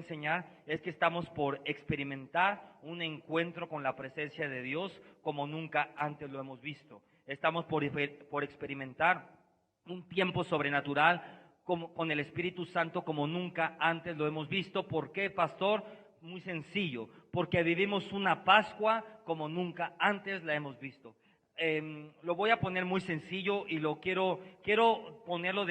enseñar es que estamos por experimentar un encuentro con la presencia de Dios como nunca antes lo hemos visto. Estamos por experimentar un tiempo sobrenatural con el Espíritu Santo como nunca antes lo hemos visto. ¿Por qué, pastor? Muy sencillo, porque vivimos una Pascua como nunca antes la hemos visto. Lo voy a poner muy sencillo y lo quiero ponerlo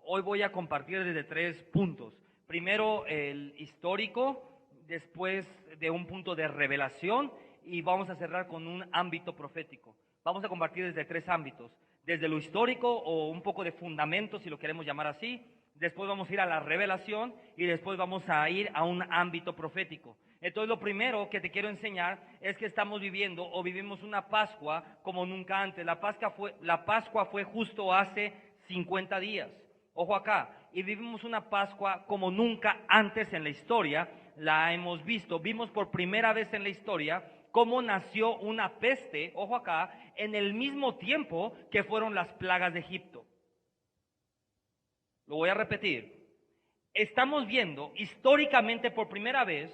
hoy voy a compartir desde 3 puntos. Primero el histórico, después de un punto de revelación y vamos a cerrar con un ámbito profético. Vamos a compartir desde 3 ámbitos, desde lo histórico o un poco de fundamento, si lo queremos llamar así. Después vamos a ir a la revelación y después vamos a ir a un ámbito profético. Entonces lo primero que te quiero enseñar es que estamos viviendo o vivimos una Pascua como nunca antes. La Pascua fue justo hace 50 días. Ojo acá, y vivimos una Pascua como nunca antes en la historia la hemos visto. Vimos por primera vez en la historia cómo nació una peste, ojo acá, en el mismo tiempo que fueron las plagas de Egipto. Lo voy a repetir. Estamos viendo históricamente por primera vez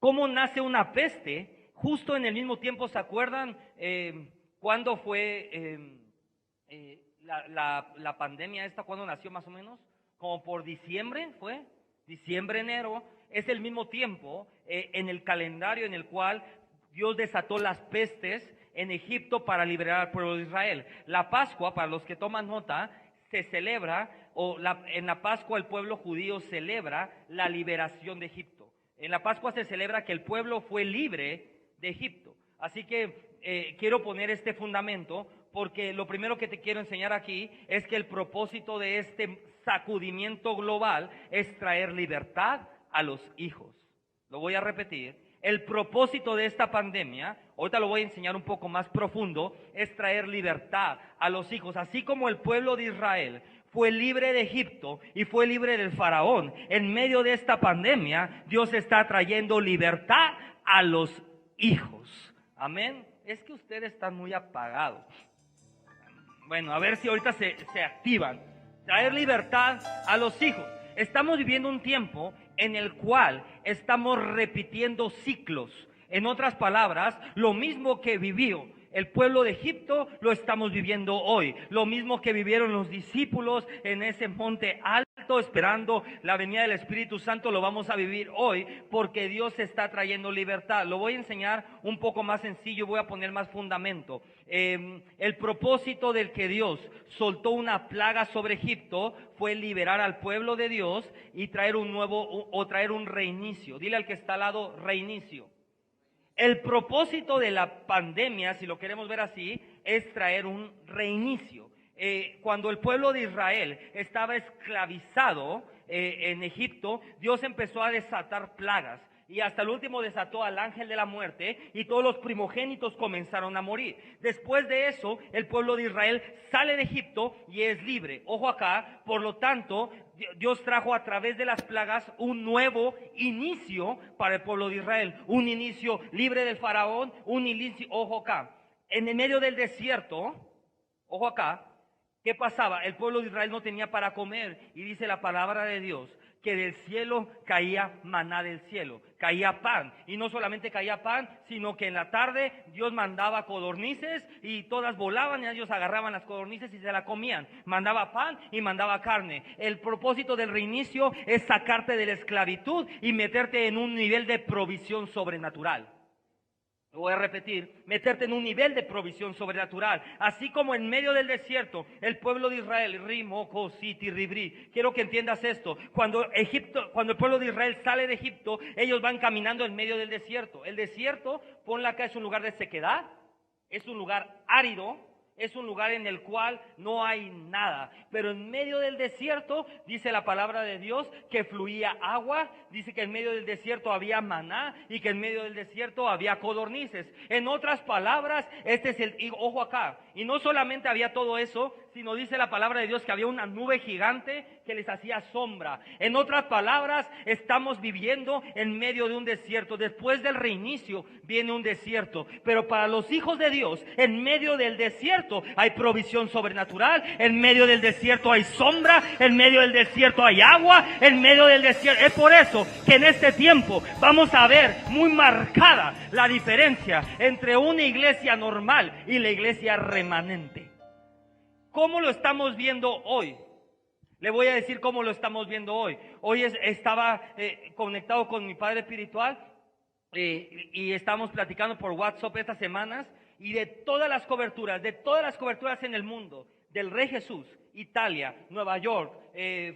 cómo nace una peste justo en el mismo tiempo. ¿Se acuerdan cuándo fue la pandemia esta? ¿Cuándo nació más o menos? Como por diciembre, ¿fue? Diciembre, enero. Es el mismo tiempo en el calendario en el cual Dios desató las pestes en Egipto para liberar al pueblo de Israel. La Pascua, para los que toman nota, se celebra, en la Pascua el pueblo judío celebra la liberación de Egipto. En la Pascua se celebra que el pueblo fue libre de Egipto. Así que quiero poner este fundamento porque lo primero que te quiero enseñar aquí es que el propósito de este sacudimiento global es traer libertad a los hijos. Lo voy a repetir. El propósito de esta pandemia, ahorita lo voy a enseñar un poco más profundo, es traer libertad a los hijos. Así como el pueblo de Israel fue libre de Egipto y fue libre del faraón, en medio de esta pandemia, Dios está trayendo libertad a los hijos. Amén. Es que ustedes están muy apagados. Bueno, a ver si ahorita se activan. Traer libertad a los hijos. Estamos viviendo un tiempo en el cual estamos repitiendo ciclos. En otras palabras, lo mismo que vivió el pueblo de Egipto, lo estamos viviendo hoy. Lo mismo que vivieron los discípulos en ese monte alto, esperando la venida del Espíritu Santo, lo vamos a vivir hoy, porque Dios está trayendo libertad. Lo voy a enseñar un poco más sencillo, voy a poner más fundamento. El propósito del que Dios soltó una plaga sobre Egipto fue liberar al pueblo de Dios y traer traer un reinicio. Dile al que está al lado, reinicio. El propósito de la pandemia, si lo queremos ver así, es traer un reinicio. Cuando el pueblo de Israel estaba esclavizado en Egipto, Dios empezó a desatar plagas. Y hasta el último desató al ángel de la muerte y todos los primogénitos comenzaron a morir. Después de eso, el pueblo de Israel sale de Egipto y es libre. Ojo acá, por lo tanto, Dios trajo a través de las plagas un nuevo inicio para el pueblo de Israel. Un inicio libre del faraón, un inicio, ojo acá, en el medio del desierto, ojo acá, ¿qué pasaba? El pueblo de Israel no tenía para comer y dice la palabra de Dios que del cielo caía maná del cielo, caía pan, y no solamente caía pan, sino que en la tarde Dios mandaba codornices y todas volaban y ellos agarraban las codornices y se la comían, mandaba pan y mandaba carne. El propósito del reinicio es sacarte de la esclavitud y meterte en un nivel de provisión sobrenatural. Lo voy a repetir, meterte en un nivel de provisión sobrenatural. Así como en medio del desierto, el pueblo de Israel, quiero que entiendas esto. Cuando el pueblo de Israel sale de Egipto, ellos van caminando en medio del desierto. El desierto, ponla acá, es un lugar de sequedad, es un lugar árido, es un lugar en el cual no hay nada. Pero en medio del desierto, dice la palabra de Dios, que fluía agua. Dice que en medio del desierto había maná y que en medio del desierto había codornices. En otras palabras, ojo acá. Y no solamente había todo eso, sino dice la palabra de Dios que había una nube gigante que les hacía sombra. En otras palabras, estamos viviendo en medio de un desierto. Después del reinicio viene un desierto. Pero para los hijos de Dios, en medio del desierto desierto hay provisión sobrenatural, en medio del desierto hay sombra, en medio del desierto hay agua, en medio del desierto. Es por eso que en este tiempo vamos a ver muy marcada la diferencia entre una iglesia normal y la iglesia remanente. ¿Cómo lo estamos viendo hoy? Le voy a decir cómo lo estamos viendo hoy. Hoy estaba conectado con mi padre espiritual y estamos platicando por WhatsApp estas semanas, y de todas las coberturas en el mundo, del Rey Jesús, Italia, Nueva York,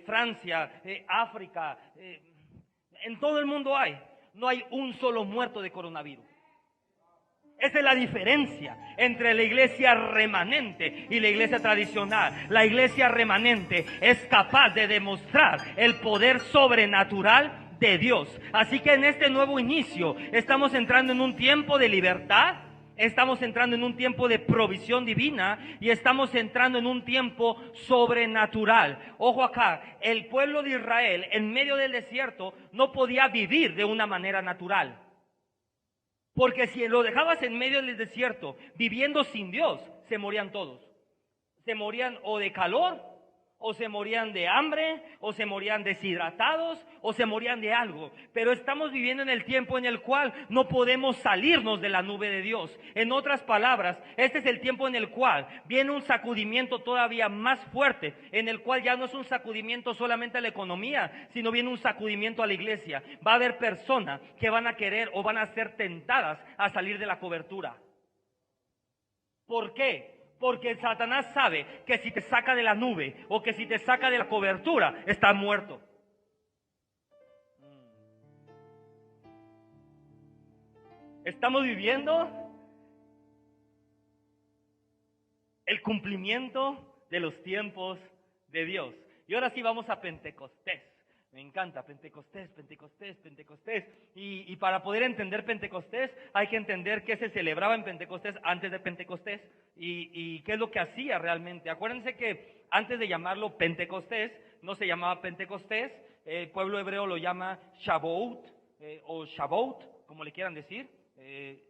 Francia, África, en todo el mundo no hay un solo muerto de coronavirus. Esa es la diferencia entre la iglesia remanente y la iglesia tradicional. La iglesia remanente es capaz de demostrar el poder sobrenatural de Dios. Así que en este nuevo inicio estamos entrando en un tiempo de libertad, estamos entrando en un tiempo de provisión divina y estamos entrando en un tiempo sobrenatural. Ojo acá, el pueblo de Israel en medio del desierto no podía vivir de una manera natural. Porque si lo dejabas en medio del desierto, viviendo sin Dios, se morían todos. Se morían o de calor, o se morían de hambre, o se morían deshidratados, o se morían de algo. Pero estamos viviendo en el tiempo en el cual no podemos salirnos de la nube de Dios. En otras palabras, este es el tiempo en el cual viene un sacudimiento todavía más fuerte, en el cual ya no es un sacudimiento solamente a la economía, sino viene un sacudimiento a la iglesia. Va a haber personas que van a querer o van a ser tentadas a salir de la cobertura. ¿Por qué? Porque Satanás sabe que si te saca de la nube o que si te saca de la cobertura, estás muerto. Estamos viviendo el cumplimiento de los tiempos de Dios. Y ahora sí vamos a Pentecostés. Me encanta Pentecostés. Y para poder entender Pentecostés, hay que entender qué se celebraba en Pentecostés antes de Pentecostés y qué es lo que hacía realmente. Acuérdense que antes de llamarlo Pentecostés, no se llamaba Pentecostés. El pueblo hebreo lo llama Shavuot o Shavuot, como le quieran decir.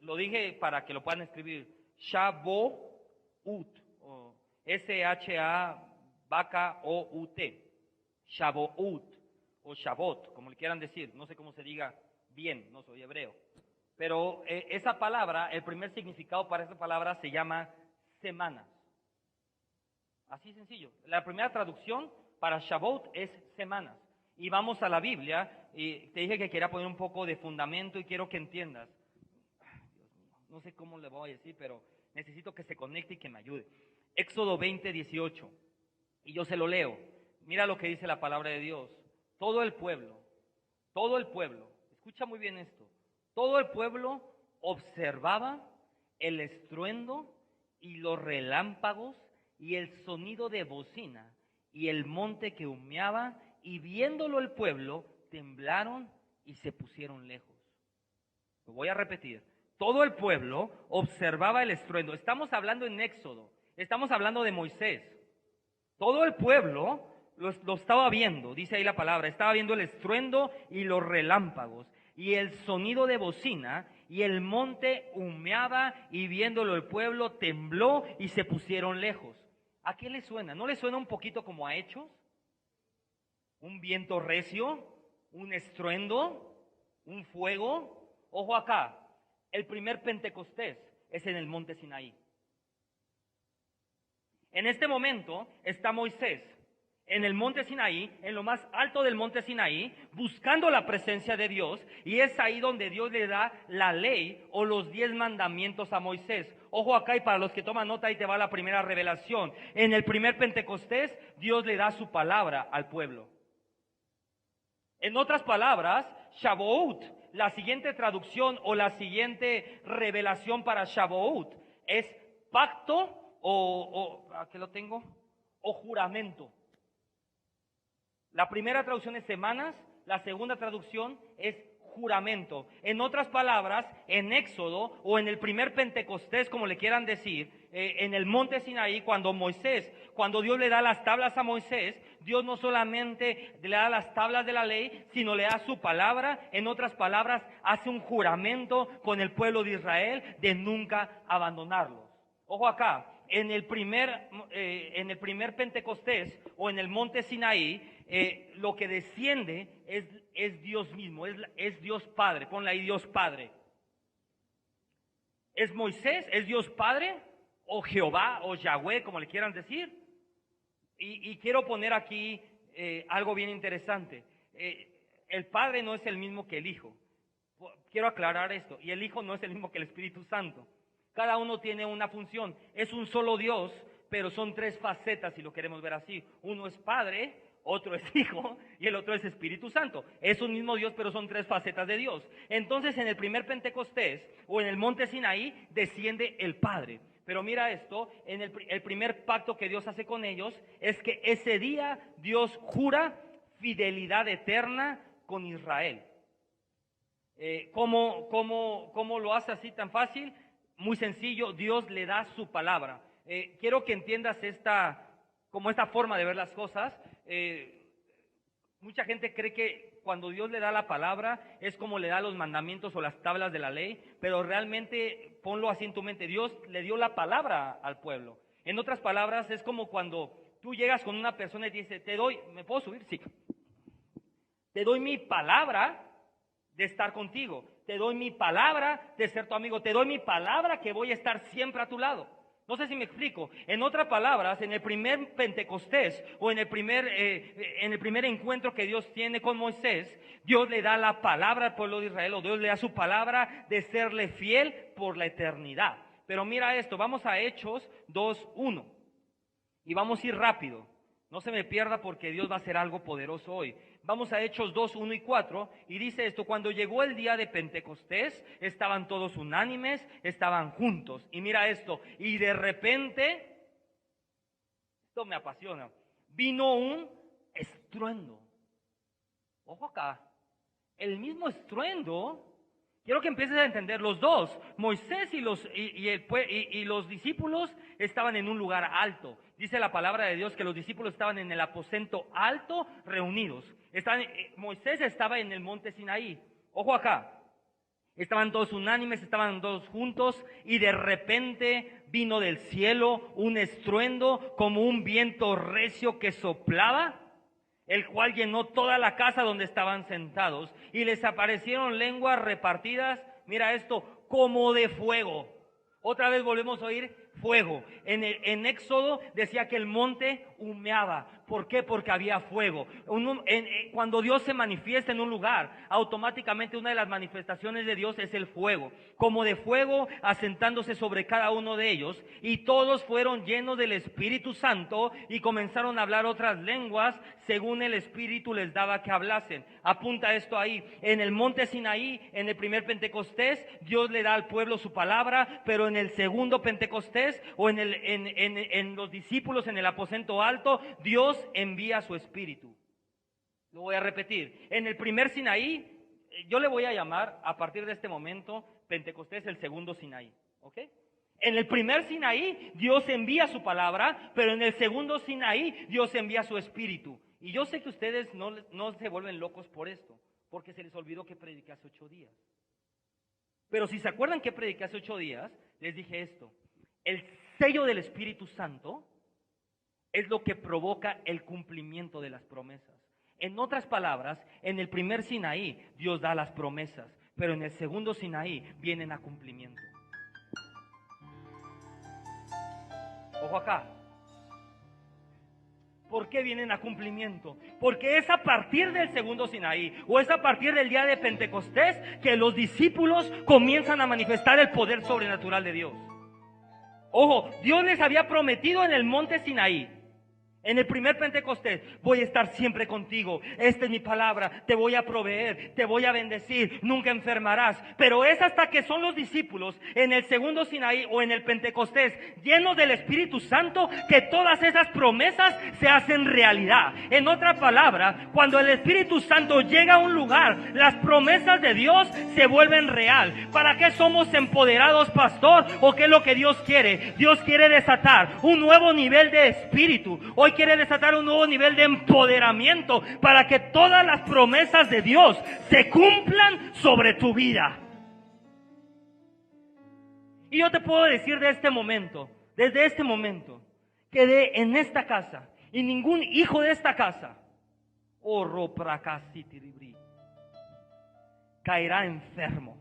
Lo dije para que lo puedan escribir. Shavuot, o S-H-A-V-O-U-T. Shavuot. O Shabbat, como le quieran decir, no sé cómo se diga bien, no soy hebreo. Pero esa palabra, el primer significado para esa palabra se llama semanas. Así sencillo. La primera traducción para Shabbat es semanas. Y vamos a la Biblia, y te dije que quería poner un poco de fundamento y quiero que entiendas. Dios mío, no sé cómo le voy a decir, pero necesito que se conecte y que me ayude. Éxodo 20:18. Y yo se lo leo. Mira lo que dice la palabra de Dios. Todo el pueblo, escucha muy bien esto, todo el pueblo observaba el estruendo y los relámpagos y el sonido de bocina y el monte que humeaba, y viéndolo el pueblo temblaron y se pusieron lejos. Lo voy a repetir, todo el pueblo observaba el estruendo. Estamos hablando en Éxodo, estamos hablando de Moisés. Todo el pueblo lo estaba viendo, dice ahí la palabra, estaba viendo el estruendo y los relámpagos y el sonido de bocina, y el monte humeaba, y viéndolo el pueblo tembló y se pusieron lejos. ¿A qué le suena? ¿No le suena un poquito como a Hechos? Un viento recio, un estruendo, un fuego. Ojo acá, el primer Pentecostés es en el monte Sinaí. En este momento está Moisés en el monte Sinaí, en lo más alto del monte Sinaí, buscando la presencia de Dios, y es ahí donde Dios le da la ley o los 10 mandamientos a Moisés. Ojo acá, y para los que toman nota, ahí te va la primera revelación. En el primer Pentecostés, Dios le da su palabra al pueblo. En otras palabras, Shavuot, la siguiente traducción o la siguiente revelación para Shavuot es pacto ¿aquí lo tengo? O juramento. La primera traducción es semanas, la segunda traducción es juramento. En otras palabras, en Éxodo o en el primer Pentecostés, como le quieran decir, en el monte Sinaí, cuando Dios le da las tablas a Moisés, Dios no solamente le da las tablas de la ley, sino le da su palabra. En otras palabras, hace un juramento con el pueblo de Israel de nunca abandonarlos. Ojo acá, en el primer Pentecostés o en el monte Sinaí, lo que desciende es Dios mismo, es Dios Padre. Ponle ahí Dios Padre. ¿Es Moisés? ¿Es Dios Padre? ¿O Jehová? ¿O Yahweh? Como le quieran decir. Y quiero poner aquí algo bien interesante. El Padre no es el mismo que el Hijo. Quiero aclarar esto. Y el Hijo no es el mismo que el Espíritu Santo. Cada uno tiene una función. Es un solo Dios, pero son tres facetas si lo queremos ver así. Uno es Padre, otro es Hijo y el otro es Espíritu Santo. Es un mismo Dios, pero son tres facetas de Dios. Entonces en el primer Pentecostés o en el monte Sinaí desciende el Padre. Pero mira esto, en el primer pacto que Dios hace con ellos es que ese día Dios jura fidelidad eterna con Israel. ¿Cómo lo hace así tan fácil? Muy sencillo, Dios le da su palabra. Quiero que entiendas esta forma de ver las cosas. Mucha gente cree que cuando Dios le da la palabra es como le da los mandamientos o las tablas de la ley, pero realmente ponlo así en tu mente, Dios le dio la palabra al pueblo. En otras palabras, es como cuando tú llegas con una persona y te dice, ¿me puedo subir? Sí. Te doy mi palabra de estar contigo, te doy mi palabra de ser tu amigo, te doy mi palabra que voy a estar siempre a tu lado. No sé si me explico. En otras palabras, en el primer Pentecostés o en el primer encuentro que Dios tiene con Moisés, Dios le da la palabra al pueblo de Israel, o Dios le da su palabra de serle fiel por la eternidad. Pero mira esto, vamos a Hechos 2:1 y vamos a ir rápido. No se me pierda porque Dios va a hacer algo poderoso hoy. Vamos a Hechos 2:1 y 4 y dice esto: cuando llegó el día de Pentecostés, estaban todos unánimes, estaban juntos. Y mira esto, y de repente, esto me apasiona, vino un estruendo. Ojo acá, el mismo estruendo. Quiero que empieces a entender, los dos, Moisés y los discípulos estaban en un lugar alto. Dice la palabra de Dios que los discípulos estaban en el aposento alto reunidos. Moisés estaba en el monte Sinaí. Ojo acá, estaban todos unánimes, estaban todos juntos y de repente vino del cielo un estruendo como un viento recio que soplaba, el cual llenó toda la casa donde estaban sentados, y les aparecieron lenguas repartidas, mira esto, como de fuego. Otra vez volvemos a oír fuego. En Éxodo decía que el monte humeaba. ¿Por qué? Porque había fuego. Cuando Dios se manifiesta en un lugar, automáticamente una de las manifestaciones de Dios es el fuego. Como de fuego asentándose sobre cada uno de ellos. Y todos fueron llenos del Espíritu Santo y comenzaron a hablar otras lenguas según el Espíritu les daba que hablasen. Apunta esto ahí. En el monte Sinaí, en el primer Pentecostés, Dios le da al pueblo su palabra, pero en el segundo Pentecostés o en los discípulos en el aposento alto, Dios envía su Espíritu. Lo voy a repetir. En el primer Sinaí, yo le voy a llamar a partir de este momento Pentecostés el segundo Sinaí, ¿ok? En el primer Sinaí Dios envía su palabra, pero en el segundo Sinaí Dios envía su Espíritu. Y yo sé que ustedes no se vuelven locos por esto, porque se les olvidó que prediqué hace 8 días. Pero si se acuerdan que prediqué hace 8 días, les dije esto: el sello del Espíritu Santo es lo que provoca el cumplimiento de las promesas. En otras palabras, en el primer Sinaí Dios da las promesas, pero en el segundo Sinaí vienen a cumplimiento. Ojo acá. ¿Por qué vienen a cumplimiento? Porque es a partir del segundo Sinaí o es a partir del día de Pentecostés que los discípulos comienzan a manifestar el poder sobrenatural de Dios. Ojo, Dios les había prometido en el monte Sinaí, en el primer Pentecostés: voy a estar siempre contigo, esta es mi palabra, te voy a proveer, te voy a bendecir, nunca enfermarás. Pero es hasta que son los discípulos en el segundo Sinaí o en el Pentecostés llenos del Espíritu Santo que todas esas promesas se hacen realidad. En otra palabra, cuando el Espíritu Santo llega a un lugar, las promesas de Dios se vuelven real. ¿Para qué somos empoderados, pastor? ¿O qué es lo que Dios quiere? Dios quiere desatar un nuevo nivel de espíritu. Hoy quiere desatar un nuevo nivel de empoderamiento para que todas las promesas de Dios se cumplan sobre tu vida. Y yo te puedo decir de este momento, desde este momento, quede en esta casa y ningún hijo de esta casa, caerá enfermo.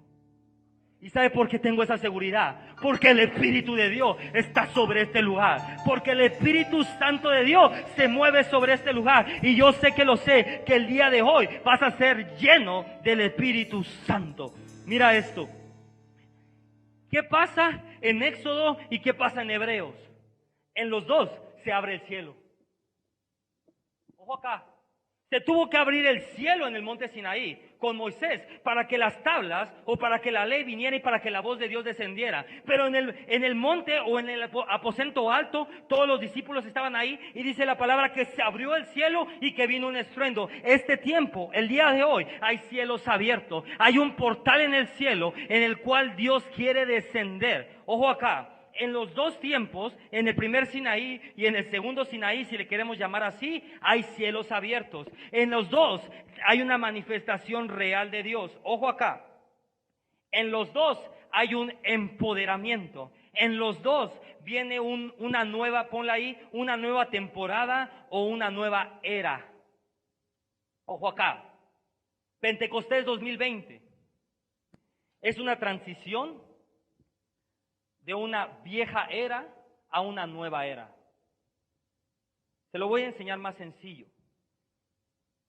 ¿Y sabe por qué tengo esa seguridad? Porque el Espíritu de Dios está sobre este lugar. Porque el Espíritu Santo de Dios se mueve sobre este lugar. Y yo sé, que el día de hoy vas a ser lleno del Espíritu Santo. Mira esto. ¿Qué pasa en Éxodo y qué pasa en Hebreos? En los dos se abre el cielo. Ojo acá. Se tuvo que abrir el cielo en el monte Sinaí con Moisés para que las tablas o para que la ley viniera y para que la voz de Dios descendiera. Pero en el monte o en el aposento alto, todos los discípulos estaban ahí y dice la palabra que se abrió el cielo y que vino un estruendo. Este tiempo, el día de hoy, hay cielos abiertos. Hay un portal en el cielo en el cual Dios quiere descender. Ojo acá. En los dos tiempos, en el primer Sinaí y en el segundo Sinaí, si le queremos llamar así, hay cielos abiertos. En los dos hay una manifestación real de Dios. Ojo acá. En los dos hay un empoderamiento. En los dos viene una nueva, ponla ahí, una nueva temporada o una nueva era. Ojo acá. Pentecostés 2020 es una transición de una vieja era a una nueva era. Se lo voy a enseñar más sencillo.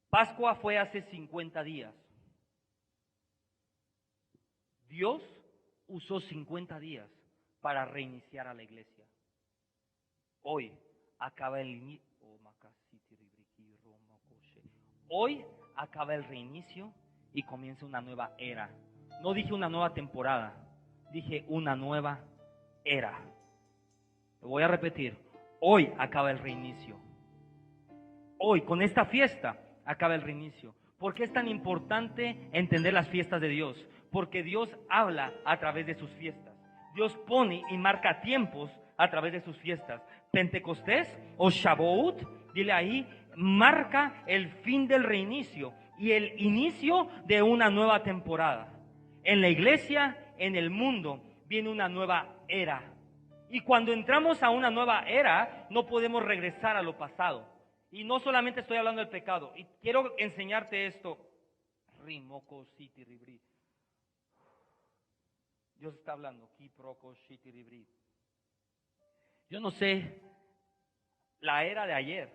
Pascua fue hace 50 días. Dios usó 50 días para reiniciar a la iglesia. Hoy acaba el Hoy acaba el reinicio y comienza una nueva era. No dije una nueva temporada, dije una nueva era. Lo voy a repetir. Hoy acaba el reinicio. Hoy, con esta fiesta, acaba el reinicio. ¿Por qué es tan importante entender las fiestas de Dios? Porque Dios habla a través de sus fiestas. Dios pone y marca tiempos a través de sus fiestas. Pentecostés o Shavuot, dile ahí, marca el fin del reinicio y el inicio de una nueva temporada. En la iglesia, en el mundo, viene una nueva era. Y cuando entramos a una nueva era, no podemos regresar a lo pasado. Y no solamente estoy hablando del pecado. Y quiero enseñarte esto. Dios está hablando. Yo no sé la era de ayer,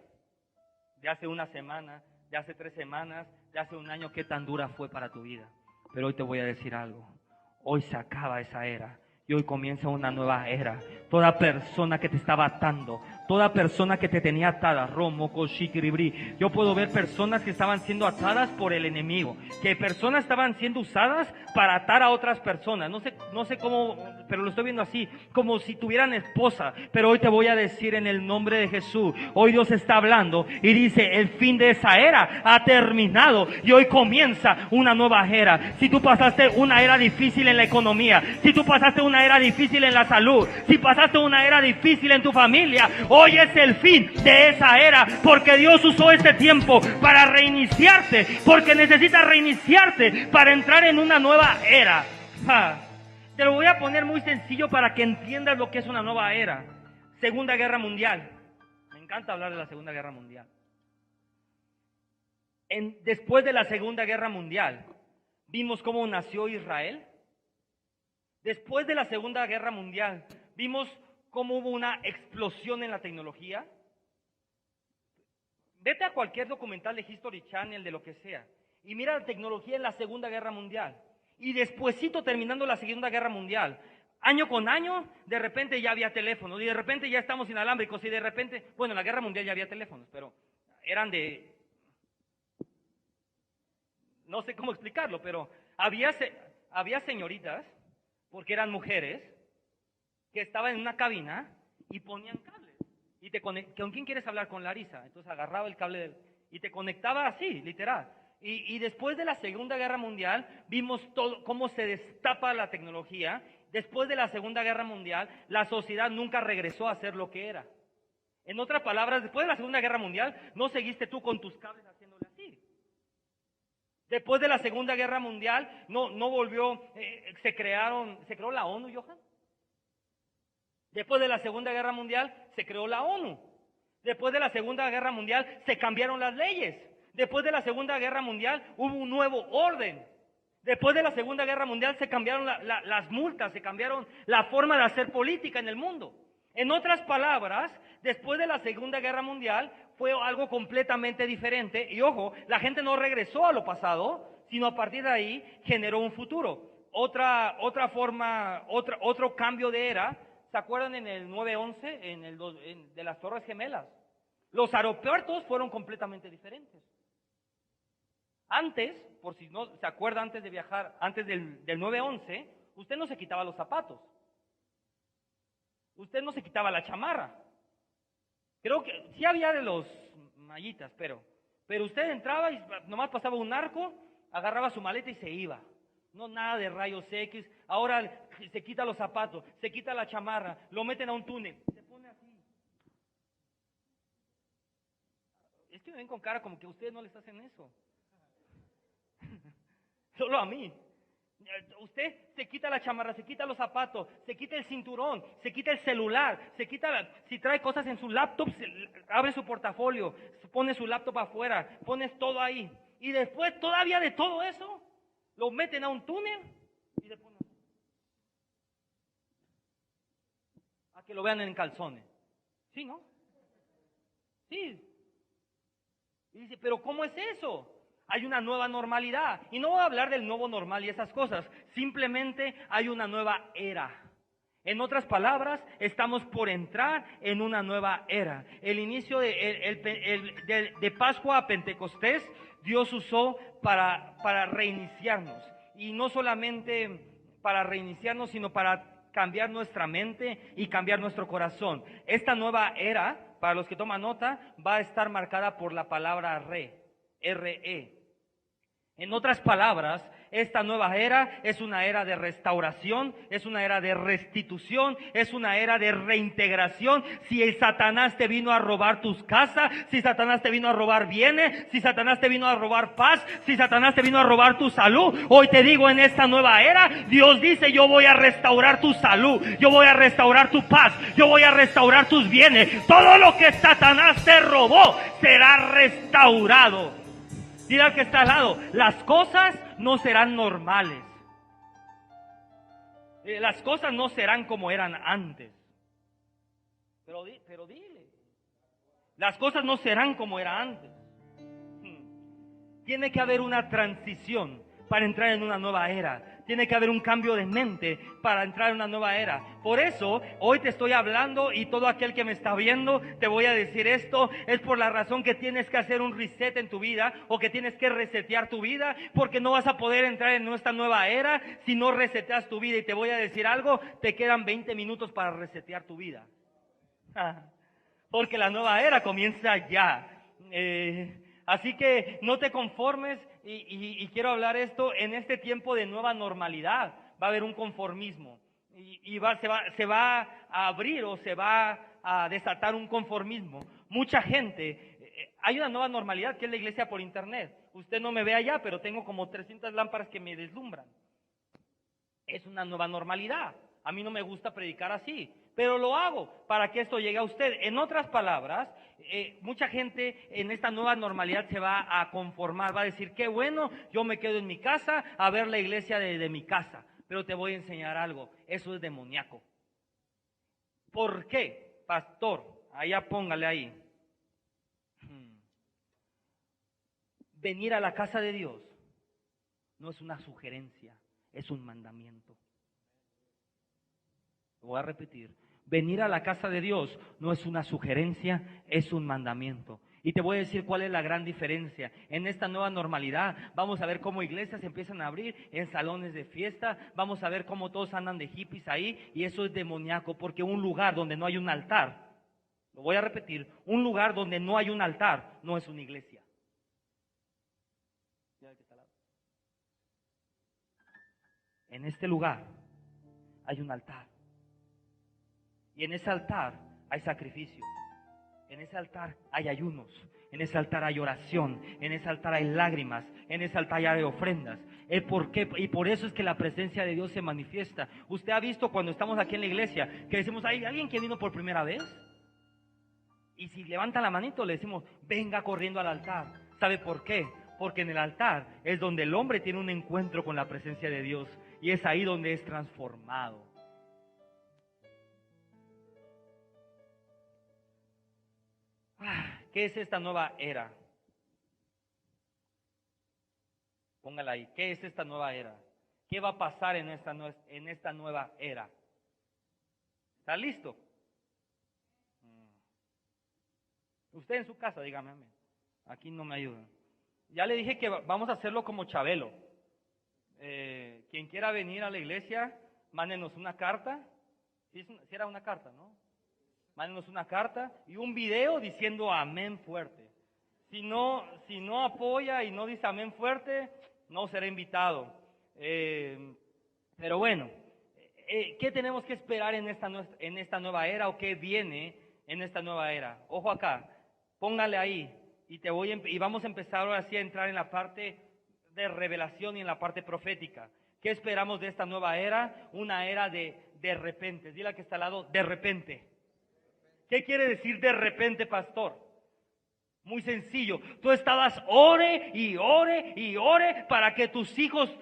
de hace una semana, de hace 3 semanas, de hace un año, qué tan dura fue para tu vida. Pero hoy te voy a decir algo. Hoy se acaba esa era y hoy comienza una nueva era. Toda persona que te estaba atando, toda persona que te tenía atada, yo puedo ver personas que estaban siendo atadas por el enemigo, que personas estaban siendo usadas para atar a otras personas. No sé cómo, pero lo estoy viendo así, como si tuvieran esposa. Pero hoy te voy a decir en el nombre de Jesús, hoy Dios está hablando y dice, el fin de esa era ha terminado y hoy comienza una nueva era. Si tú pasaste una era difícil en la economía, si tú pasaste una era difícil en la salud, si pasaste una era difícil en tu familia, hoy es el fin de esa era, porque Dios usó este tiempo para reiniciarte, porque necesitas reiniciarte para entrar en una nueva era. Te lo voy a poner muy sencillo para que entiendas lo que es una nueva era. Segunda Guerra Mundial. Me encanta hablar de la Segunda Guerra Mundial. Después de la Segunda Guerra Mundial, vimos cómo nació Israel. Después de la Segunda Guerra Mundial, vimos cómo hubo una explosión en la tecnología. Vete a cualquier documental de History Channel, de lo que sea, y mira la tecnología en la Segunda Guerra Mundial. Y despuesito, terminando la Segunda Guerra Mundial, año con año, de repente ya había teléfonos, y de repente ya estamos inalámbricos, y de repente, bueno, en la Guerra Mundial ya había teléfonos, pero eran no sé cómo explicarlo, pero había señoritas, porque eran mujeres, que estaban en una cabina y ponían cables. Y ¿con quién quieres hablar? Con Larisa. Entonces agarraba el cable y te conectaba así, literal. Y después de la Segunda Guerra Mundial, vimos todo cómo se destapa la tecnología. Después de la Segunda Guerra Mundial, la sociedad nunca regresó a ser lo que era. En otras palabras, después de la Segunda Guerra Mundial, no seguiste tú con tus cables haciéndole así. Después de la Segunda Guerra Mundial, no volvió, se creó la ONU, Johan. Después de la Segunda Guerra Mundial se creó la ONU. Después de la Segunda Guerra Mundial se cambiaron las leyes. Después de la Segunda Guerra Mundial hubo un nuevo orden. Después de la Segunda Guerra Mundial se cambiaron las multas, se cambiaron la forma de hacer política en el mundo. En otras palabras, después de la Segunda Guerra Mundial fue algo completamente diferente. Y ojo, la gente no regresó a lo pasado, sino a partir de ahí generó un futuro. Otra forma, otro cambio de era. ¿Se acuerdan en el 9/11, de las Torres Gemelas? Los aeropuertos fueron completamente diferentes. Antes, por si no se acuerda, antes de viajar, antes del 9/11, usted no se quitaba los zapatos. Usted no se quitaba la chamarra. Creo que sí había de los mallitas, pero usted entraba y nomás pasaba un narco, agarraba su maleta y se iba. No, nada de rayos X. Ahora se quita los zapatos, se quita la chamarra, lo meten a un túnel, se pone así. Es que me ven con cara como que a ustedes no les hacen eso. Solo a mí. Usted se quita la chamarra, se quita los zapatos, se quita el cinturón, se quita el celular, si trae cosas en su laptop, abre su portafolio, pone su laptop afuera, pones todo ahí. Y después todavía de todo eso, lo meten a un túnel y le ponen a que lo vean en calzones. ¿Sí, no? Sí. Y dice, pero ¿cómo es eso? Hay una nueva normalidad. Y no voy a hablar del nuevo normal y esas cosas. Simplemente hay una nueva era. En otras palabras, estamos por entrar en una nueva era. El inicio de Pascua a Pentecostés, Dios usó para reiniciarnos. Y no solamente para reiniciarnos, sino para cambiar nuestra mente y cambiar nuestro corazón. Esta nueva era, para los que toman nota, va a estar marcada por la palabra R-E. En otras palabras, esta nueva era es una era de restauración, es una era de restitución, es una era de reintegración. Si el Satanás te vino a robar tus casas, si Satanás te vino a robar bienes, si Satanás te vino a robar paz, si Satanás te vino a robar tu salud, hoy te digo, en esta nueva era, Dios dice, yo voy a restaurar tu salud, yo voy a restaurar tu paz, yo voy a restaurar tus bienes. Todo lo que Satanás te robó será restaurado. Dile al que está al lado, las cosas no serán normales. Las cosas no serán como eran antes. Pero dile, las cosas no serán como era antes. Tiene que haber una transición para entrar en una nueva era. Tiene que haber un cambio de mente para entrar en una nueva era. Por eso, hoy te estoy hablando y todo aquel que me está viendo, te voy a decir esto, es por la razón que tienes que hacer un reset en tu vida o que tienes que resetear tu vida, porque no vas a poder entrar en esta nueva era si no reseteas tu vida. Y te voy a decir algo, te quedan 20 minutos para resetear tu vida. Porque la nueva era comienza ya. Así que no te conformes. Y quiero hablar esto, en este tiempo de nueva normalidad va a haber un conformismo se va a abrir o se va a desatar un conformismo. Mucha gente, hay una nueva normalidad que es la iglesia por internet. Usted no me ve allá, pero tengo como 300 lámparas que me deslumbran. Es una nueva normalidad. A mí no me gusta predicar así, pero lo hago para que esto llegue a usted. En otras palabras, mucha gente en esta nueva normalidad se va a conformar, va a decir, qué bueno, yo me quedo en mi casa a ver la iglesia de mi casa. Pero te voy a enseñar algo, eso es demoníaco. ¿Por qué, pastor? Allá póngale ahí. Venir a la casa de Dios no es una sugerencia, es un mandamiento. Lo voy a repetir. Venir a la casa de Dios no es una sugerencia, es un mandamiento. Y te voy a decir cuál es la gran diferencia. En esta nueva normalidad vamos a ver cómo iglesias empiezan a abrir en salones de fiesta. Vamos a ver cómo todos andan de hippies ahí. Y eso es demoníaco, porque un lugar donde no hay un altar, lo voy a repetir, un lugar donde no hay un altar no es una iglesia. En este lugar hay un altar. Y en ese altar hay sacrificio. En ese altar hay ayunos, en ese altar hay oración, en ese altar hay lágrimas, en ese altar hay ofrendas. ¿Por qué? Y por eso es que la presencia de Dios se manifiesta. Usted ha visto cuando estamos aquí en la iglesia que decimos, ¿hay alguien que vino por primera vez? Y si levanta la manito le decimos, venga corriendo al altar. ¿Sabe por qué? Porque en el altar es donde el hombre tiene un encuentro con la presencia de Dios. Y es ahí donde es transformado. ¿Qué es esta nueva era? Póngala ahí. ¿Qué es esta nueva era? ¿Qué va a pasar en esta nueva era? ¿Está listo? Usted en su casa, dígame. Aquí no me ayudan. Ya le dije que vamos a hacerlo como Chabelo. Quien quiera venir a la iglesia, mándenos una carta. Si era una carta, ¿no? Mándenos una carta y un video diciendo amén fuerte. Si no apoya y no dice amén fuerte, no será invitado. Pero bueno, ¿qué tenemos que esperar en esta nueva era o qué viene en esta nueva era? Ojo acá, póngale ahí y vamos a empezar ahora sí a entrar en la parte de revelación y en la parte profética. ¿Qué esperamos de esta nueva era? Una era de repente. Dile al que está al lado, de repente. ¿Qué quiere decir de repente, pastor? Muy sencillo. Tú estabas ore y ore y ore para que tus hijos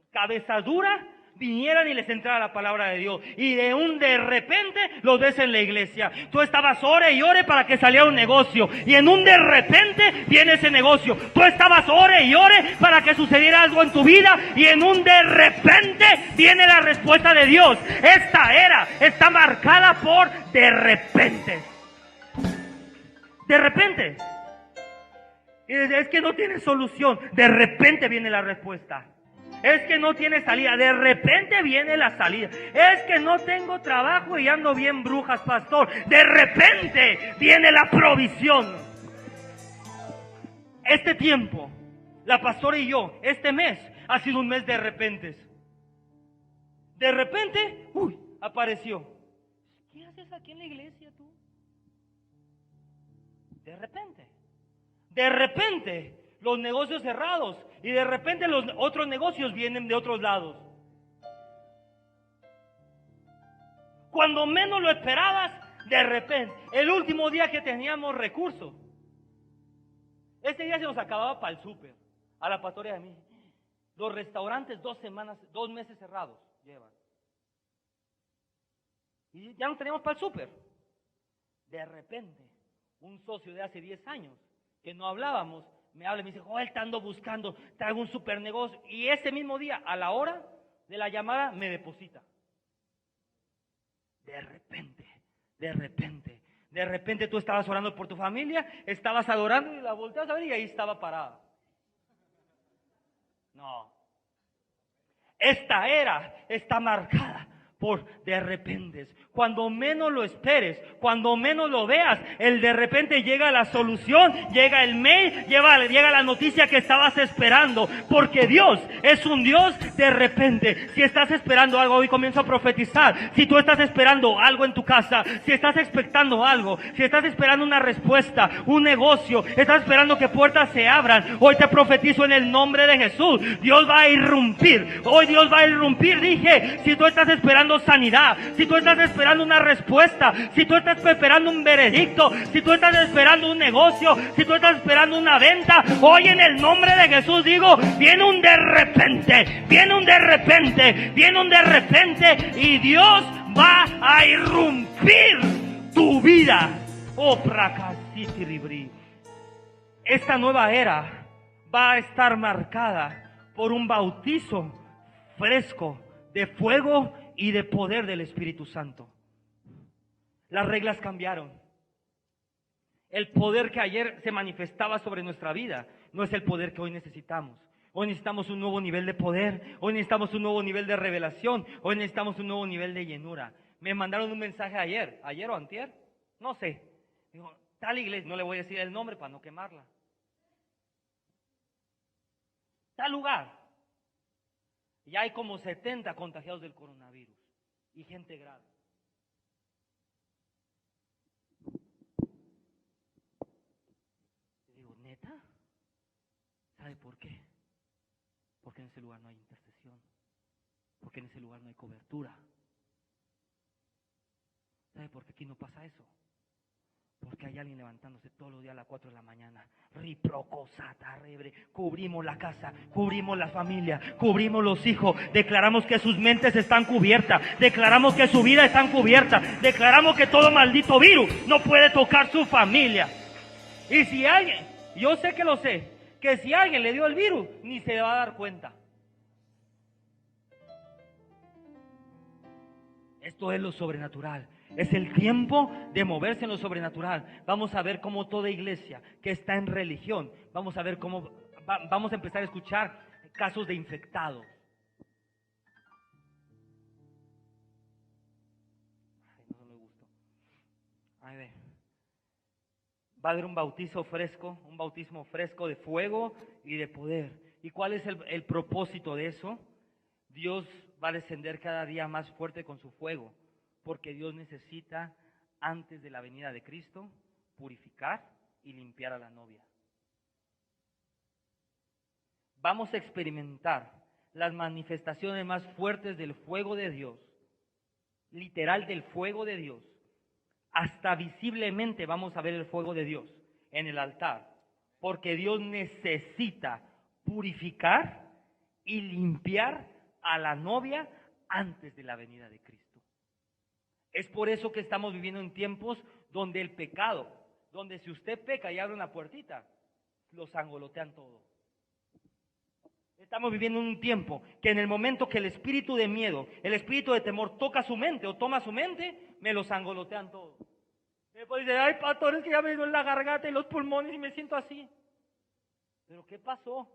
cabeza dura vinieran y les entrara la palabra de Dios. Y de repente los ves en la iglesia. Tú estabas ore y ore para que saliera un negocio. Y en un de repente viene ese negocio. Tú estabas ore y ore para que sucediera algo en tu vida. Y en un de repente viene la respuesta de Dios. Esta era está marcada por de repente. De repente. Y es que no tiene solución. De repente viene la respuesta. Es que no tiene salida. De repente viene la salida. Es que no tengo trabajo y ando bien brujas, pastor. De repente viene la provisión. Este tiempo, la pastora y yo, este mes ha sido un mes de repentes. De repente, apareció. ¿Qué haces aquí en la iglesia tú? De repente. De repente, los negocios cerrados y de repente los otros negocios vienen de otros lados. Cuando menos lo esperabas, de repente, el último día que teníamos recursos, ese día se nos acababa para el súper, a la pastora y a mí. Los restaurantes 2 meses cerrados llevan. Y ya no tenemos para el súper. De repente, un socio de hace 10 años, que no hablábamos, me habla y me dice, Joel, te ando buscando, traigo un super negocio. Y ese mismo día, a la hora de la llamada, me deposita. De repente tú estabas orando por tu familia, estabas adorando y la volteas a ver y ahí estaba parada. No. Esta era está marcada por de repente. Cuando menos lo esperes, cuando menos lo veas, de repente llega la solución, llega el mail, llega la noticia que estabas esperando, porque Dios es un Dios de repente. Si estás esperando algo, hoy comienzo a profetizar. Si tú estás esperando algo en tu casa, si estás expectando algo, si estás esperando una respuesta, un negocio, estás esperando que puertas se abran, hoy te profetizo en el nombre de Jesús, Dios va a irrumpir. Hoy Dios va a irrumpir. Dije, si tú estás esperando sanidad, si tú estás esperando una respuesta, si tú estás esperando un veredicto, si tú estás esperando un negocio, si tú estás esperando una venta, hoy en el nombre de Jesús digo, viene un de repente, viene un de repente, viene un de repente y Dios va a irrumpir tu vida. Oh, Prakasitiribri. Esta nueva era va a estar marcada por un bautizo fresco de fuego y de poder del Espíritu Santo. Las reglas cambiaron. El poder que ayer se manifestaba sobre nuestra vida no es el poder que hoy necesitamos. Hoy necesitamos un nuevo nivel de poder, hoy necesitamos un nuevo nivel de revelación, hoy necesitamos un nuevo nivel de llenura. Me mandaron un mensaje ayer o antier, no sé. Digo, tal iglesia, no le voy a decir el nombre para no quemarla. Tal lugar. Y hay como 70 contagiados del coronavirus y gente grave. ¿Sabe por qué? Porque en ese lugar no hay intercesión. Porque en ese lugar no hay cobertura. ¿Sabe por qué aquí no pasa eso? Porque hay alguien levantándose todos los días a las 4 de la mañana. Riprocosata, rebre. Cubrimos la casa, cubrimos la familia, cubrimos los hijos. Declaramos que sus mentes están cubiertas. Declaramos que su vida está cubierta. Declaramos que todo maldito virus no puede tocar su familia. Y si alguien, yo sé que lo sé, que si alguien le dio el virus, ni se va a dar cuenta. Esto es lo sobrenatural. Es el tiempo de moverse en lo sobrenatural. Vamos a ver cómo toda iglesia que está en religión, vamos a ver cómo vamos a empezar a escuchar casos de infectados. Ay, no me gustó. Ay, ve. Va a haber un bautizo fresco, un bautismo fresco de fuego y de poder. ¿Y cuál es el propósito de eso? Dios va a descender cada día más fuerte con su fuego. Porque Dios necesita, antes de la venida de Cristo, purificar y limpiar a la novia. Vamos a experimentar las manifestaciones más fuertes del fuego de Dios, literal del fuego de Dios. Hasta visiblemente vamos a ver el fuego de Dios en el altar, porque Dios necesita purificar y limpiar a la novia antes de la venida de Cristo. Es por eso que estamos viviendo en tiempos donde el pecado, donde si usted peca y abre una puertita, lo sangolotean todo. Estamos viviendo en un tiempo que en el momento que el espíritu de miedo, el espíritu de temor toca su mente o toma su mente, me lo sangolotean todo. Después dice, ay pastor, es que ya me dio en la garganta y los pulmones y me siento así. ¿Pero qué pasó?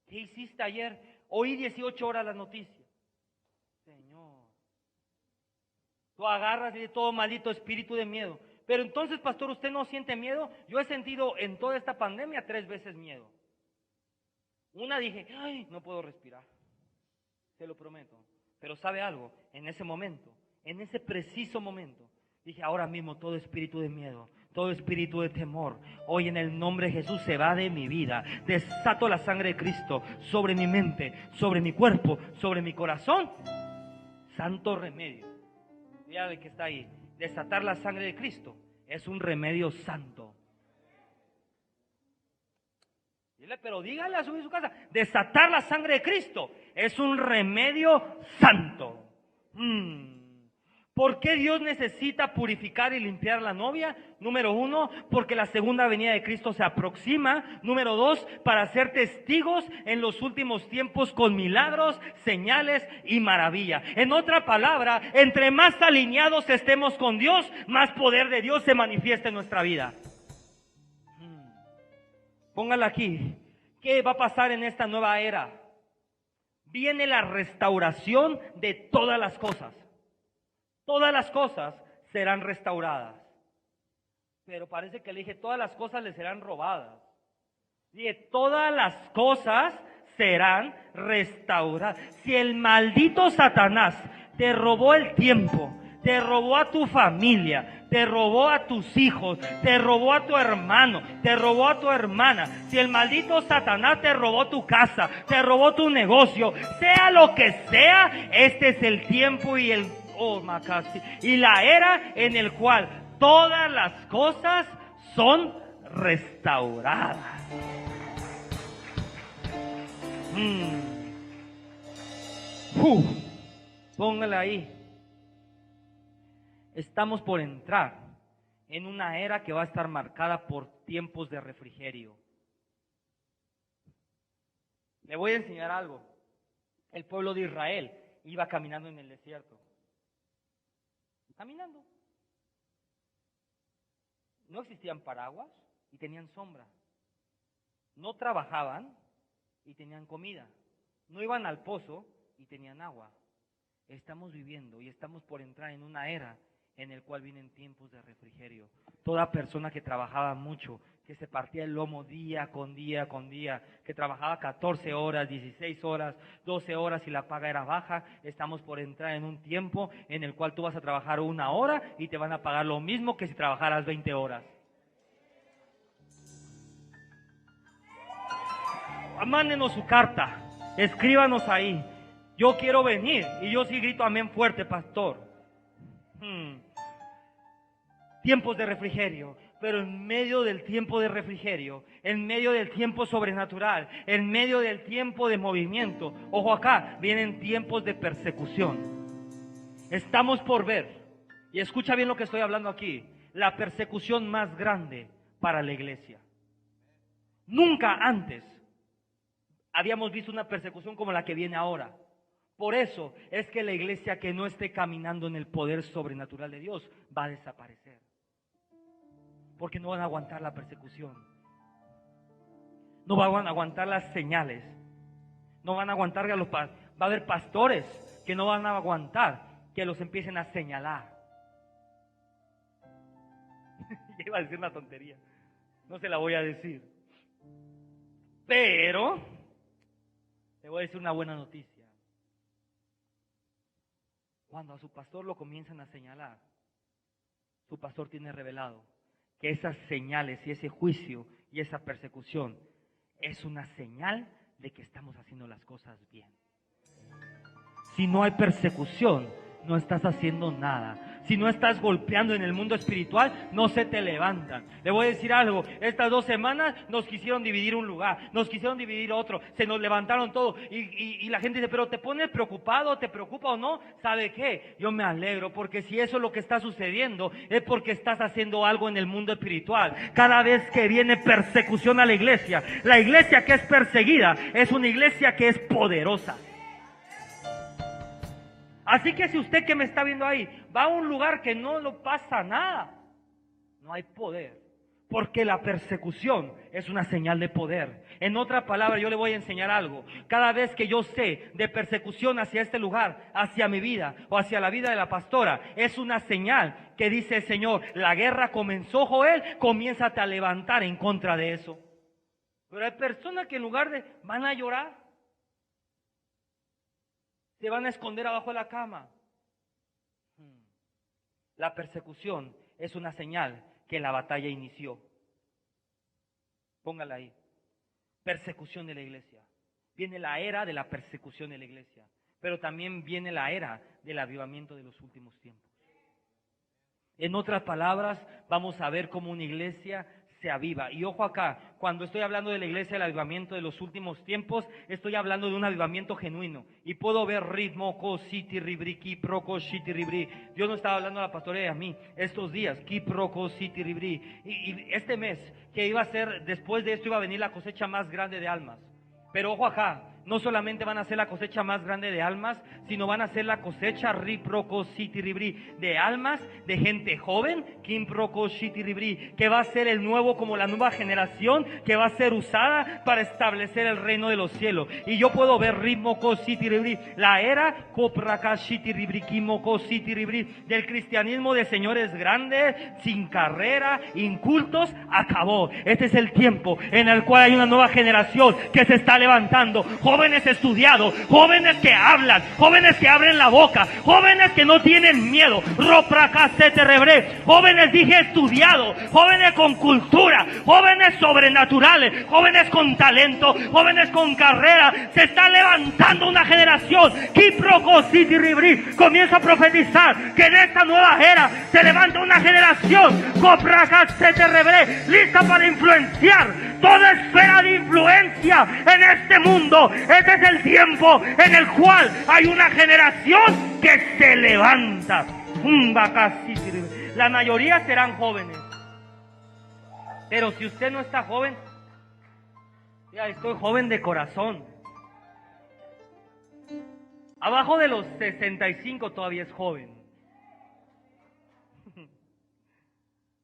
¿Qué hiciste ayer? Oí 18 horas las noticias. Señor. Tú agarras de todo maldito espíritu de miedo. Pero entonces, pastor, ¿usted no siente miedo? Yo he sentido en toda esta pandemia 3 veces miedo. Una dije, ay, no puedo respirar. Se lo prometo. Pero ¿sabe algo? En ese momento, en ese preciso momento, dije, ahora mismo todo espíritu de miedo, todo espíritu de temor, hoy en el nombre de Jesús se va de mi vida. Desato la sangre de Cristo sobre mi mente, sobre mi cuerpo, sobre mi corazón. Santo remedio. Dígale que está ahí. Desatar la sangre de Cristo es un remedio santo. Dile, pero dígale a su casa, desatar la sangre de Cristo es un remedio santo. ¿Por qué Dios necesita purificar y limpiar a la novia? Número 1, porque la segunda venida de Cristo se aproxima. Número 2, para ser testigos en los últimos tiempos con milagros, señales y maravilla. En otra palabra, entre más alineados estemos con Dios, más poder de Dios se manifiesta en nuestra vida. Póngala aquí. ¿Qué va a pasar en esta nueva era? Viene la restauración de todas las cosas. Todas las cosas serán restauradas. Pero parece que le dije, todas las cosas le serán robadas. Dije, todas las cosas serán restauradas. Si el maldito Satanás te robó el tiempo, te robó a tu familia, te robó a tus hijos, te robó a tu hermano, te robó a tu hermana, si el maldito Satanás te robó tu casa, te robó tu negocio, sea lo que sea, este es el tiempo y la era en el cual todas las cosas son restauradas. Póngala ahí. Estamos por entrar en una era que va a estar marcada por tiempos de refrigerio. Le voy a enseñar algo. El pueblo de Israel iba caminando en el desierto. Caminando. No existían paraguas y tenían sombra. No trabajaban y tenían comida. No iban al pozo y tenían agua. Estamos viviendo y estamos por entrar en una era en el cual vienen tiempos de refrigerio. Toda persona que trabajaba mucho, que se partía el lomo día con día con día, que trabajaba 14 horas, 16 horas, 12 horas y la paga era baja, estamos por entrar en un tiempo en el cual tú vas a trabajar 1 hora y te van a pagar lo mismo que si trabajaras 20 horas. Mándenos su carta, escríbanos ahí. Yo quiero venir. Y yo sí grito amén fuerte, pastor. Tiempos de refrigerio. Pero en medio del tiempo de refrigerio, en medio del tiempo sobrenatural, en medio del tiempo de movimiento, ojo acá, vienen tiempos de persecución. Estamos por ver, y escucha bien lo que estoy hablando aquí, la persecución más grande para la iglesia. Nunca antes habíamos visto una persecución como la que viene ahora. Por eso es que la iglesia que no esté caminando en el poder sobrenatural de Dios va a desaparecer. Porque no van a aguantar la persecución. No van a aguantar las señales. No van a aguantar que va a haber pastores que no van a aguantar que los empiecen a señalar. Ya iba a decir una tontería. No se la voy a decir. Pero le voy a decir una buena noticia. Cuando a su pastor lo comienzan a señalar, su pastor tiene revelado que esas señales y ese juicio y esa persecución es una señal de que estamos haciendo las cosas bien. Si no hay persecución, no estás haciendo nada. Si no estás golpeando en el mundo espiritual, no se te levantan. Le voy a decir algo, estas 2 semanas nos quisieron dividir un lugar, nos quisieron dividir otro, se nos levantaron todo y la gente dice, pero ¿te pones preocupado? ¿Te preocupa o no? ¿Sabe qué? Yo me alegro porque si eso es lo que está sucediendo es porque estás haciendo algo en el mundo espiritual. Cada vez que viene persecución a la iglesia que es perseguida es una iglesia que es poderosa. Así que si usted que me está viendo ahí va a un lugar que no lo pasa nada, no hay poder, porque la persecución es una señal de poder. En otra palabra, yo le voy a enseñar algo. Cada vez que yo sé de persecución hacia este lugar, hacia mi vida o hacia la vida de la pastora, es una señal que dice el Señor, la guerra comenzó, Joel, comiénzate a levantar en contra de eso. Pero hay personas que en lugar de van a llorar, se van a esconder abajo de la cama. La persecución es una señal que la batalla inició. Póngala ahí. Persecución de la iglesia. Viene la era de la persecución de la iglesia, pero también viene la era del avivamiento de los últimos tiempos. En otras palabras, vamos a ver cómo una iglesia se aviva. Y ojo acá, cuando estoy hablando de la iglesia del avivamiento de los últimos tiempos, estoy hablando de un avivamiento genuino. Y puedo ver ritmo, cositi, ribri, kipro, cositi, ribri. Dios no estaba hablando a la pastora y a mí estos días, kipro, cositi, ribri. Y este mes, que iba a ser, después de esto iba a venir la cosecha más grande de almas. Pero ojo acá, no solamente van a ser la cosecha más grande de almas, sino van a ser la cosecha de almas, de gente joven, que va a ser el nuevo, como la nueva generación, que va a ser usada para establecer el reino de los cielos. Y yo puedo ver la era del cristianismo de señores grandes, sin carrera, incultos, acabó. Este es el tiempo en el cual hay una nueva generación que se está levantando. Jóvenes estudiados, jóvenes que hablan, jóvenes que abren la boca, jóvenes que no tienen miedo, jóvenes dije estudiados, jóvenes con cultura, jóvenes sobrenaturales, jóvenes con talento, jóvenes con carrera. Se está levantando una generación. Comienza a profetizar que en esta nueva era se levanta una generación lista para influenciar toda esfera de influencia en este mundo. Este es el tiempo en el cual hay una generación que se levanta. La mayoría serán jóvenes. Pero si usted no está joven, ya estoy joven de corazón. Abajo de los 65 todavía es joven.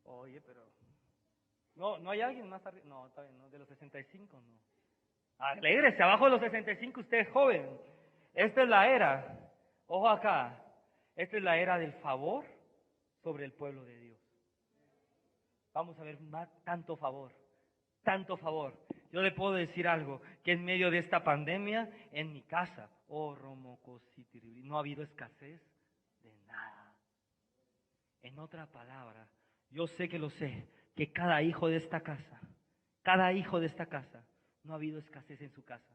Oye, pero no hay alguien más arriba. No, está bien, no, de los 65 no. Alégrese, abajo de los 65 usted es joven. Esta es la era, ojo acá, esta es la era del favor sobre el pueblo de Dios. Vamos a ver más, tanto favor. Yo le puedo decir algo, que en medio de esta pandemia, en mi casa, no ha habido escasez de nada. En otra palabra, yo sé que lo sé, que cada hijo de esta casa no ha habido escasez en su casa.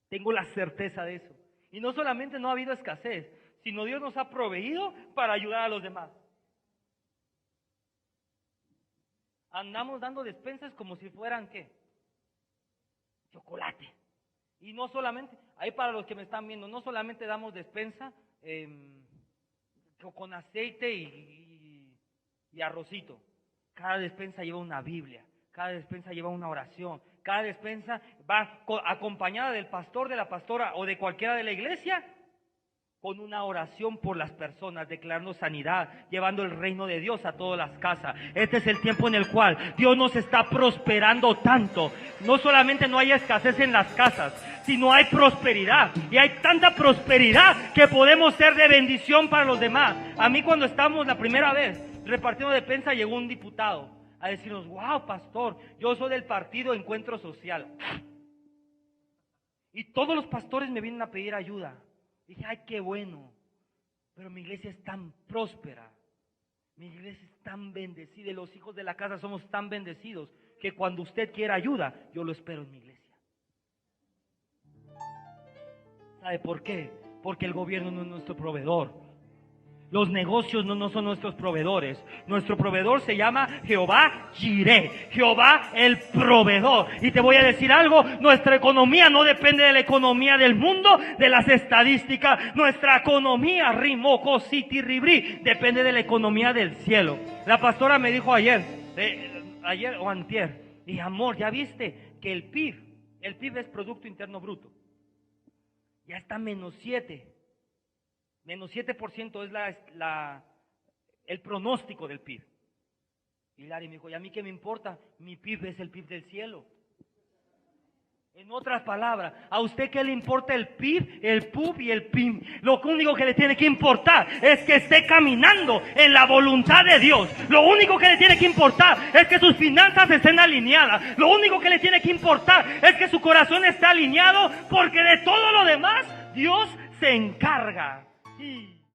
Tengo la certeza de eso. Y no solamente no ha habido escasez, sino Dios nos ha proveído para ayudar a los demás. Andamos dando despensas como si fueran, ¿qué? Chocolate. Y no solamente, ahí para los que me están viendo, no solamente damos despensa con aceite y arrocito. Cada despensa lleva una Biblia, cada despensa lleva una oración, cada despensa va acompañada del pastor, de la pastora o de cualquiera de la iglesia, con una oración por las personas, declarando sanidad, llevando el reino de Dios a todas las casas. Este es el tiempo en el cual Dios nos está prosperando tanto. No solamente no hay escasez en las casas, sino hay prosperidad. Y hay tanta prosperidad que podemos ser de bendición para los demás. A mí cuando estábamos la primera vez repartiendo despensa, llegó un diputado a decirnos: wow, pastor, yo soy del partido Encuentro Social. Y todos los pastores me vienen a pedir ayuda. Dije: ay, qué bueno, pero mi iglesia es tan próspera, mi iglesia es tan bendecida, y los hijos de la casa somos tan bendecidos que cuando usted quiera ayuda, yo lo espero en mi iglesia. ¿Sabe por qué? Porque el gobierno no es nuestro proveedor. Los negocios no son nuestros proveedores. Nuestro proveedor se llama Jehová Jireh, Jehová el proveedor. Y te voy a decir algo: nuestra economía no depende de la economía del mundo, de las estadísticas. Nuestra economía, Rimoko City Ribri, depende de la economía del cielo. La pastora me dijo ayer o antier, y amor, ¿ya viste que el PIB es Producto Interno Bruto? Ya está -7%. -7% es el pronóstico del PIB. Y Larry me dijo: ¿y a mí qué me importa? Mi PIB es el PIB del cielo. En otras palabras, ¿a usted qué le importa el PIB, el PUB y el PIM? Lo único que le tiene que importar es que esté caminando en la voluntad de Dios. Lo único que le tiene que importar es que sus finanzas estén alineadas. Lo único que le tiene que importar es que su corazón esté alineado, porque de todo lo demás Dios se encarga. Sí.